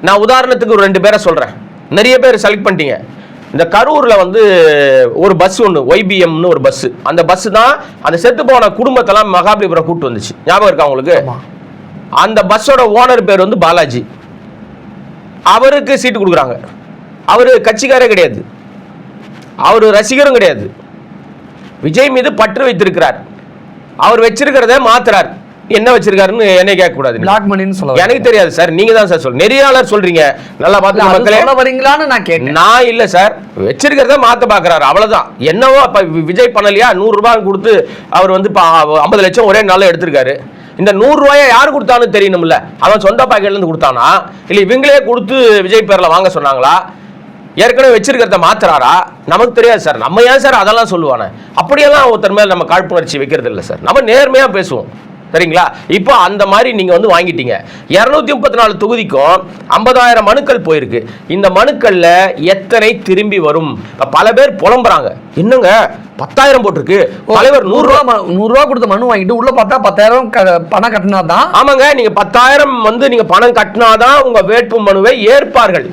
நான் உதாரணத்துக்கு ஒரு 2 பேரை சொல்றேன். நிறைய பேர் செலக்ட் பண்ணிட்டீங்க. இந்த கரூர்ல வந்து ஒரு பஸ் ஒன்று YBMனு ஒரு பஸ், அந்த பஸ் தான் அந்த செத்து போன குடும்பத்தெல்லாம் மகாபலிபுரம் கூட்டு வந்துச்சு. ஞாபகம் இருக்கா உங்களுக்கு? அந்த பஸ்ஸோட ஓனர் பேர் வந்து பாலாஜி. அவருக்கு சீட்டு கொடுக்குறாங்க. அவரு கட்சிக்காரே கிடையாது, அவரு ரசிகரும் கிடையாது. விஜய் மீது பற்று வைத்திருக்கிறார். அவர் வச்சிருக்கிறத மாத்துறார். என்ன வச்சிருக்காருன்னு என்னை கேட்க கூடாது. பிளாக் மணின்னு சொல்ல எனக்கு தெரியாது சார், நீங்க தான் சார் சொல்லுங்க. நெறியாளர் சொல்றீங்க, நல்லா பார்த்து மக்களே வரீங்களான்னு நான் கேட்டேன். நான் இல்ல சார், வச்சிருக்கிறத மாத்த பாக்குறாரு, அவ்வளவுதான். என்னவோ அப்ப விஜய் பண்ணலையா, 100 ரூபாய் கொடுத்து அவர் வந்து 50 லட்சம் ஒரே நாள்ல எடுத்திருக்காரு. இந்த 100 ரூபாயை யார் கொடுத்தான்னு தெரியணும்ல. அவன் சொந்த பாக்கெட்ல இருந்து கொடுத்தானா, இல்ல இவங்களே கொடுத்து விஜய் பேர்ல வாங்க சொன்னாங்களா, ஏற்கனவே வச்சிருக்கிறத மாத்துறாரா, நமக்கு தெரியாது சார். நம்ம ஏன் சார் அதெல்லாம் சொல்லுவானே? அப்படியெல்லாம் ஒருத்தர் மேல நம்ம காழ்ப்புணர்ச்சி வைக்கிறது இல்லை சார். நம்ம நேர்மையா பேசுவோம், சரிங்களா? இப்போ அந்த மாதிரி நீங்க வந்து வாங்கிட்டீங்க. 234 தொகுதிக்கும் 50,000 மனுக்கள் போயிருக்கு. இந்த மனுக்கள்ல எத்தனை திரும்பி வரும்? பல பேர் புலம்புறாங்க, என்னங்க 10,000 போட்டிருக்கு, தலைவர் 100 ரூபா கொடுத்த மனு வாங்கிட்டு உள்ள பார்த்தா 10,000 பணம் கட்டினாதான். ஆமாங்க, நீங்க 10,000 வந்து நீங்க பணம் கட்டினாதான் உங்க வேட்பு மனுவை ஏற்பார்கள்.